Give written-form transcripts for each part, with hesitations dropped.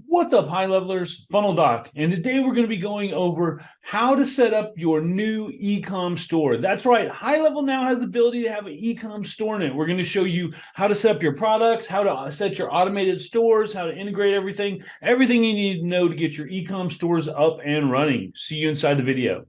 What's up, high levelers? Funnel Doc, and today we're going to be going over how to set up your new e-com store. That's right, High Level now has the ability to have an e-com store in it. We're going to show you how to set up your products, how to set your automated stores, how to integrate everything you need to know to get your e-com stores up and running. See you inside the video.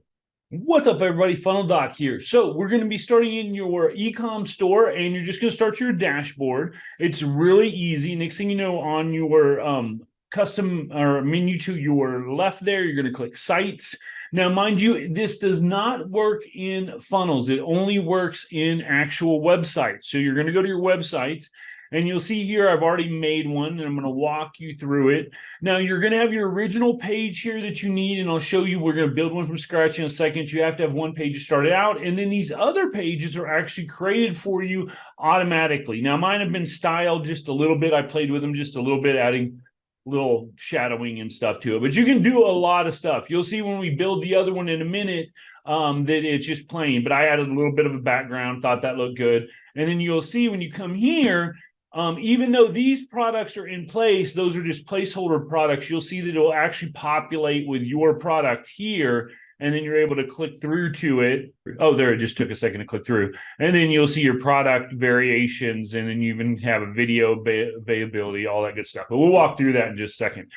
What's up, everybody? Funnel Doc here. So we're going to be starting in your e-com store, and you're just going to start your dashboard. It's really easy. Next thing you know, on your custom or menu to your left there, you're going to click sites. Now, mind you, this does not work in funnels. It only works in actual websites. So you're going to go to your website, and you'll see here I've already made one, and I'm going to walk you through it. Now, you're going to have your original page here that you need, and I'll show you. We're going to build one from scratch in a second. You have to have one page to start it out, and then these other pages are actually created for you automatically. Now, mine have been styled just a little bit. I played with them just a little bit, adding little shadowing and stuff to it, but you can do a lot of stuff. You'll see when we build the other one in a minute that it's just plain, but I added a little bit of a background, thought that looked good. And then you'll see when you come here, even though these products are in place, those are just placeholder products, you'll see that it'll actually populate with your product here, and then you're able to click through to it. Oh, there, it just took a second to click through. And then you'll see your product variations, and then you even have a video availability, all that good stuff. But we'll walk through that in just a second.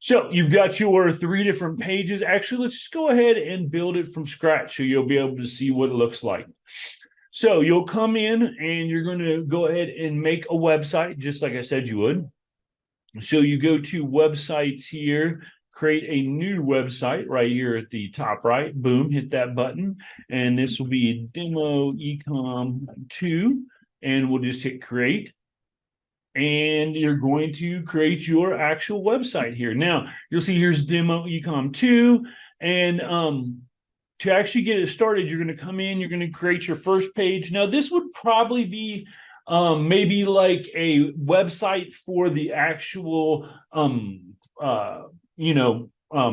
So you've got your 3 different pages. Actually, let's just go ahead and build it from scratch so you'll be able to see what it looks like. So you'll come in, and you're going to go ahead and make a website, just like I said you would. So you go to websites here, create a new website right here at the top right. Boom, hit that button. And this will be demo ecom 2. And we'll just hit create. And you're going to create your actual website here. Now, you'll see here's demo ecom 2. And to actually get it started, you're going to come in, you're going to create your first page. Now, this would probably be maybe like a website for the actual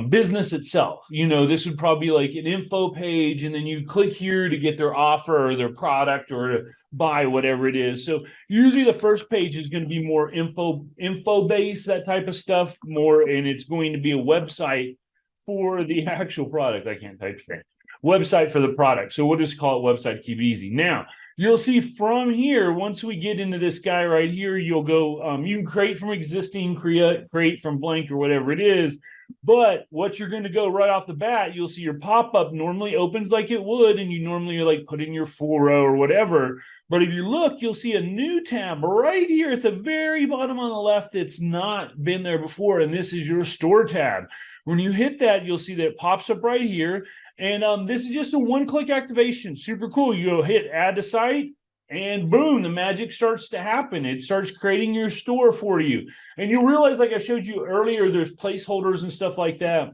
business itself. This would probably be like an info page, and then you click here to get their offer or their product or to buy whatever it is. So usually the first page is going to be more info based, that type of stuff more, and it's going to be a website for the actual product. I can't type straight. Website for the product. So we'll just call it website to keep it easy. Now, you'll see from here, once we get into this guy right here, you'll go, you can create from existing, create from blank or whatever it is. But what you're going to go right off the bat, you'll see your pop-up normally opens like it would, and you normally like put in your full row or whatever. But if you look, you'll see a new tab right here at the very bottom on the left that's not been there before, and this is your store tab. When you hit that, you'll see that it pops up right here. And this is just a one-click activation. Super cool. You go hit add to site, and boom, the magic starts to happen. It starts creating your store for you. And you'll realize, like I showed you earlier, there's placeholders and stuff like that.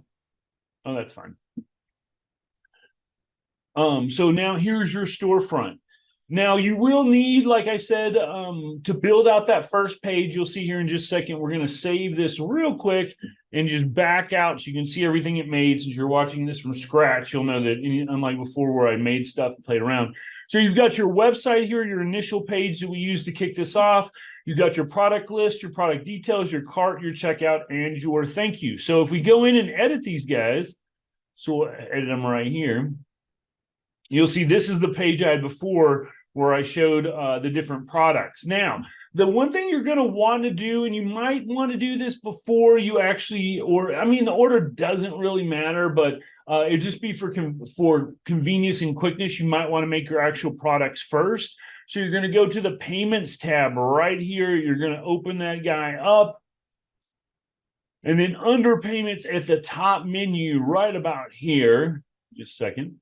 Oh, that's fine. So now here's your storefront. Now, you will need, like I said, to build out that first page. You'll see here in just a second, we're going to save this real quick and just back out so you can see everything it made. Since you're watching this from scratch, you'll know that, unlike before where I made stuff and played around. So you've got your website here, your initial page that we use to kick this off. You've got your product list, your product details, your cart, your checkout, and your thank you. So if we go in and edit these guys, so we'll edit them right here, you'll see this is the page I had before where I showed the different products. Now, the one thing you're going to want to do, and you might want to do this before you actually, the order doesn't really matter, but it'd just be for convenience and quickness. You might want to make your actual products first. So you're going to go to the payments tab right here. You're going to open that guy up. And then under payments at the top menu right about here, just a second.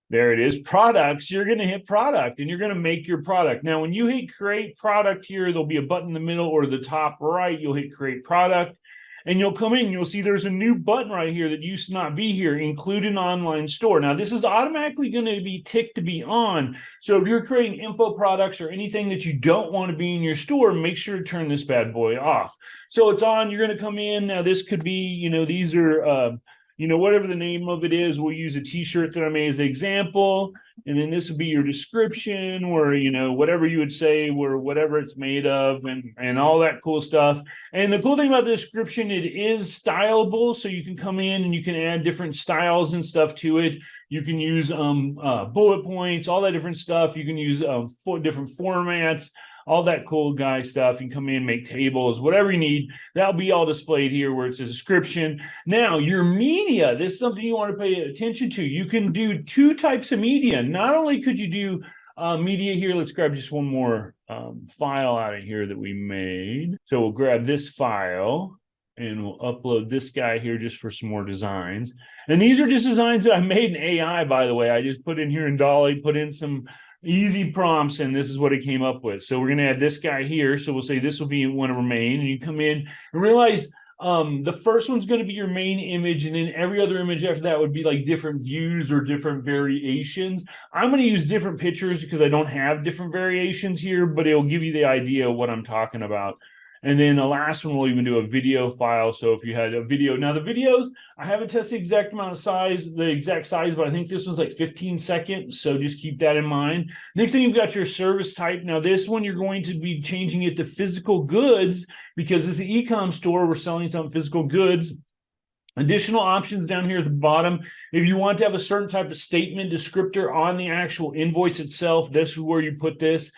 There it is, products. You're going to hit product, and you're going to make your product. Now, when you hit create product here, there'll be a button in the middle or the top right. You'll hit create product, and you'll come in. You'll see there's a new button right here that used to not be here, include an online store. Now, this is automatically going to be ticked to be on. So if you're creating info products or anything that you don't want to be in your store, make sure to turn this bad boy off. So it's on. You're going to come in. Now, this could be, these are whatever the name of it is. We'll use a t-shirt that I made as an example. And then this would be your description where, whatever you would say, where whatever it's made of and all that cool stuff. And the cool thing about the description, it is stylable. So you can come in and you can add different styles and stuff to it. You can use bullet points, all that different stuff. You can use different formats, all that cool guy stuff. You can come in, make tables, whatever you need. That'll be all displayed here where it's a description. Now, your media, this is something you want to pay attention to. You can do two types of media. Not only could you do media here, let's grab just one more file out of here that we made. So we'll grab this file and we'll upload this guy here just for some more designs. And these are just designs that I made in AI, by the way. I just put in here in Dolly, put in some easy prompts, and this is what it came up with. So we're going to add this guy here. So we'll say this will be one of our main, and you come in and realize the first one's going to be your main image, and then every other image after that would be like different views or different variations. I'm going to use different pictures because I don't have different variations here, but it'll give you the idea of what I'm talking about. And then the last one, we'll even do a video file. So if you had a video, now the videos, I haven't tested the exact amount of size, the exact size, but I think this was like 15 seconds. So just keep that in mind. Next thing, you've got your service type. Now this one, you're going to be changing it to physical goods because it's an e-com store. We're selling some physical goods. Additional options down here at the bottom. If you want to have a certain type of statement descriptor on the actual invoice itself, this is where you put this.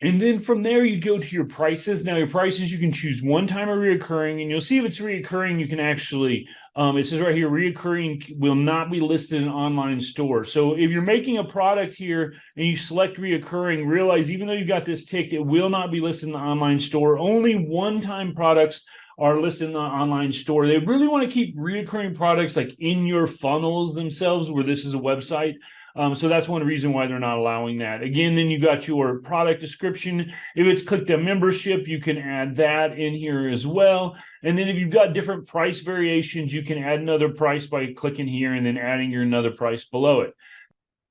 And then from there, you go to your prices. Now, your prices, you can choose one time or reoccurring, and you'll see if it's reoccurring, you can actually, it says right here, reoccurring will not be listed in online store. So if you're making a product here and you select reoccurring, realize even though you've got this ticked, it will not be listed in the online store. Only one-time products are listed in the online store. They really want to keep reoccurring products like in your funnels themselves, where this is a website. So that's one reason why they're not allowing that. Again, then you got your product description. If it's clicked a membership, you can add that in here as well. And then if you've got different price variations, you can add another price by clicking here and then adding your another price below it.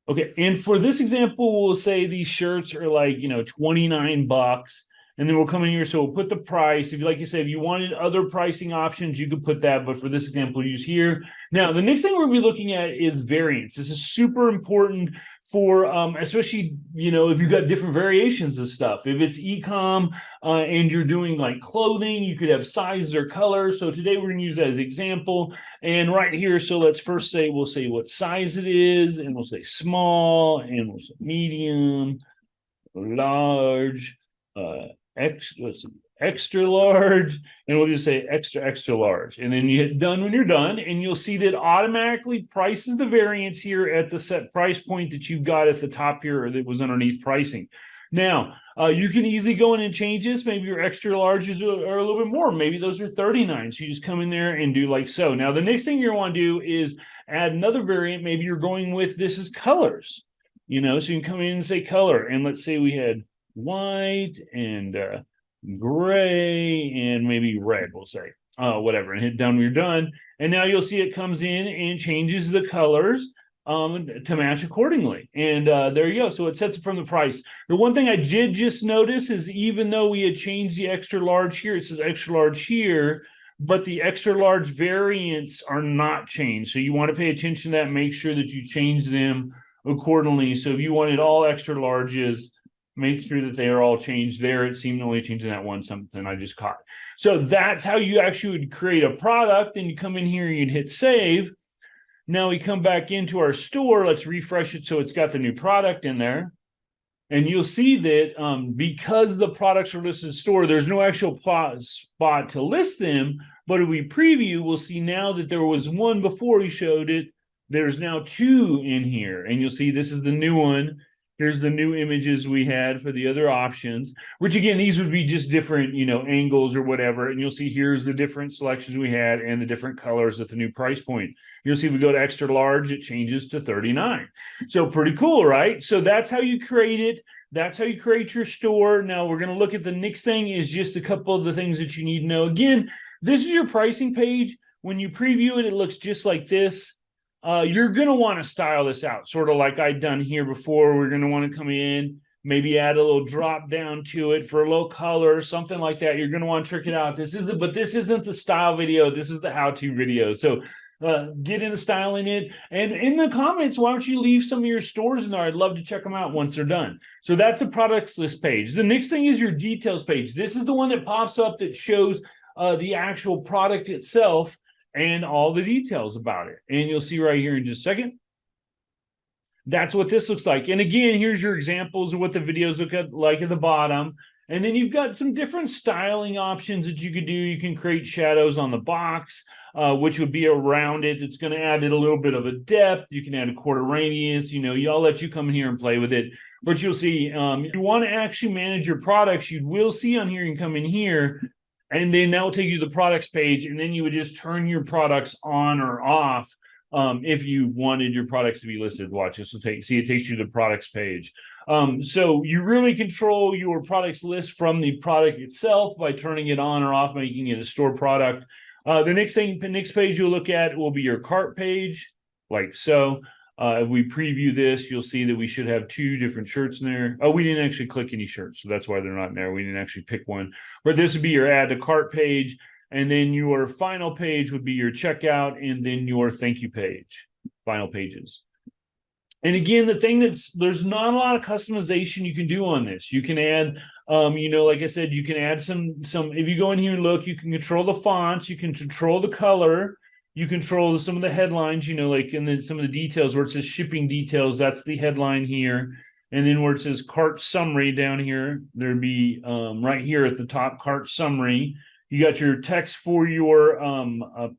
Okay, and for this example, we'll say these shirts are like, $29. And then we'll come in here, so we'll put the price. If you, like you said, if you wanted other pricing options, you could put that. But for this example, use here. Now, the next thing we're going to be looking at is variants. This is super important for, especially, if you've got different variations of stuff. If it's e-com and you're doing like clothing, you could have sizes or colors. So today we're going to use that as an example. And right here, so let's first say, we'll say what size it is, and we'll say small, and we'll say medium, large, extra large, and we'll just say extra large, and then you hit done when you're done, and you'll see that automatically prices the variance here at the set price point that you've got at the top here, or that was underneath pricing. Now you can easily go in and change this. Maybe your extra larges are a little bit more. Maybe those are 39, so you just come in there and do like so. Now the next thing you want to do is add another variant. Maybe you're going with, this is colors, so you can come in and say color, and let's say we had white and gray and maybe red, we'll say, whatever, and hit done when you're done. And now you'll see it comes in and changes the colors to match accordingly. And there you go. So it sets it from the price. The one thing I did just notice is, even though we had changed the extra large here, it says extra large here, but the extra large variants are not changed. So you want to pay attention to that, make sure that you change them accordingly. So if you wanted all extra larges, make sure that they are all changed there. It seemed to only change that one, something I just caught. So that's how you actually would create a product. And you come in here and you'd hit save. Now we come back into our store. Let's refresh it so it's got the new product in there. And you'll see that because the products are listed in store, there's no actual spot to list them. But if we preview, we'll see now that there was one before we showed it. There's now two in here. And you'll see this is the new one. Here's the new images we had for the other options, which again, these would be just different, angles or whatever. And you'll see here's the different selections we had and the different colors at the new price point. You'll see if we go to extra large, it changes to 39. So pretty cool, right? So that's how you create it. That's how you create your store. Now we're going to look at the next thing, is just a couple of the things that you need to know. Again, this is your pricing page. When you preview it, it looks just like this. You're going to want to style this out, sort of like I'd done here before. We're going to want to come in, maybe add a little drop down to it for a little color or something like that. You're going to want to trick it out. But this isn't the style video. This is the how-to video. So get into styling it. And in the comments, why don't you leave some of your stores in there? I'd love to check them out once they're done. So that's the products list page. The next thing is your details page. This is the one that pops up that shows the actual product itself and all the details about it. And you'll see right here in just a second. That's what this looks like. And again, here's your examples of what the videos look like at the bottom. And then you've got some different styling options that you could do. You can create shadows on the box, which would be around it. It's going to add it a little bit of a depth. You can add a quarter radius. You know, I'll let you come in here and play with it. But you'll see, if you want to actually manage your products, you will see on here, you can come in here, and then that will take you to the products page. And then you would just turn your products on or off. If you wanted your products to be listed. Watch this will see it takes you to the products page. So you really control your products list from the product itself by turning it on or off, making it a store product. The next page you'll look at will be your cart page, like so. If we preview this, you'll see that we should have 2 different shirts in there. Oh, we didn't actually click any shirts, so that's why they're not in there. We didn't actually pick one. But this would be your add to cart page. And then your final page would be your checkout, and then your thank you page, final pages. And again, the thing there's not a lot of customization you can do on this. You can add, you know, like I said, you can add some, if you go in here and look, you can control the fonts, you can control the color, you control some of the headlines, you know, like, and then some of the details where it says shipping details, that's the headline here. And then where it says cart summary down here, there'd be right here at the top, cart summary. You got your text for your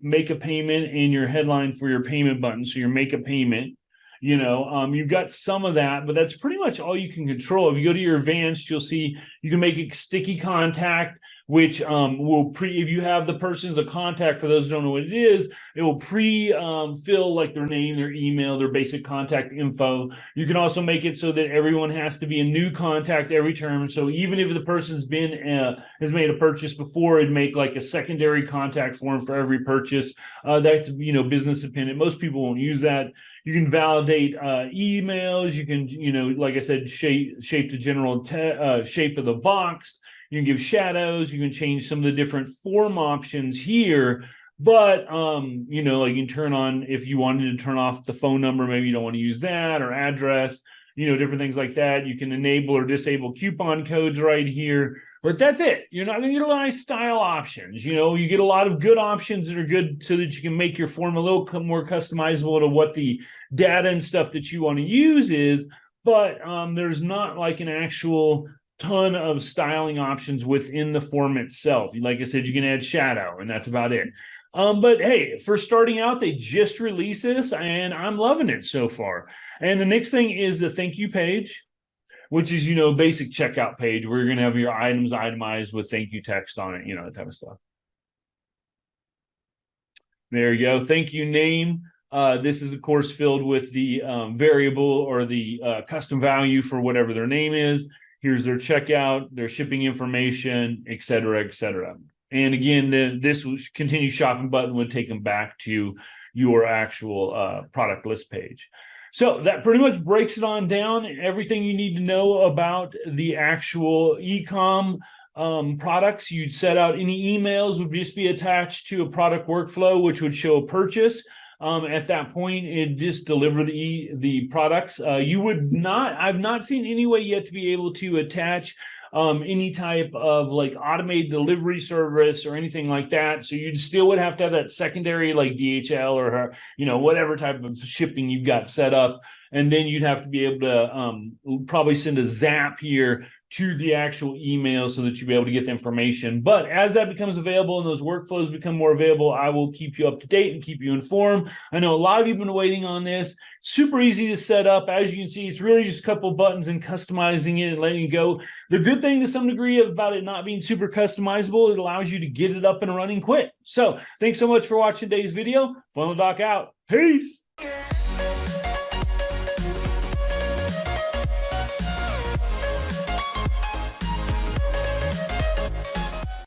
make a payment and your headline for your payment button. So your make a payment, you know, you've got some of that, but that's pretty much all you can control. If you go to your advanced, you'll see you can make a sticky contact, which will if you have the person as a contact, for those who don't know what it is, it will fill like their name, their email, their basic contact info. You can also make it so that everyone has to be a new contact every term. So even if the person's has made a purchase before, it'd make like a secondary contact form for every purchase. That's, you know, business dependent. Most people won't use that. You can validate emails. You can, you know, like I said, shape the general shape of the box. You can give shadows. You can change some of the different form options here. But, you know, like you can turn on, if you wanted to turn off the phone number, maybe you don't want to use that, or address, you know, different things like that. You can enable or disable coupon codes right here. But that's it. You're not going to get a lot of style options. You know, you get a lot of good options that are good so that you can make your form a little more customizable to what the data and stuff that you want to use is. But there's not like an actual ton of styling options within the form itself. Like I said, you can add shadow, and that's about it. But hey, for starting out, they just released this, and I'm loving it so far. And the next thing is the thank you page, which is, you know, basic checkout page where you're going to have your items itemized with thank you text on it, you know, that type of stuff. There you go. Thank you name. This is, of course, filled with the variable or the custom value for whatever their name is. Here's their checkout, their shipping information, et cetera, et cetera. And again, this continue shopping button would take them back to your actual product list page. So that pretty much breaks it on down. Everything you need to know about the actual ECOM products. You'd set out any emails would just be attached to a product workflow, which would show a purchase. At that point, it just deliver the products. You would not, I've not seen any way yet to be able to attach any type of like automated delivery service or anything like that. So you'd still would have to have that secondary like DHL or, you know, whatever type of shipping you've got set up. And then you'd have to be able to probably send a zap here to the actual email so that you'll be able to get the information. But as that becomes available and those workflows become more available, I will keep you up to date and keep you informed. I know a lot of you have been waiting on this. Super easy to set up. As you can see, it's really just a couple buttons and customizing it and letting it go. The good thing to some degree about it not being super customizable, it allows you to get it up and running quick. So thanks so much for watching today's video. Funnel Doc out. Peace.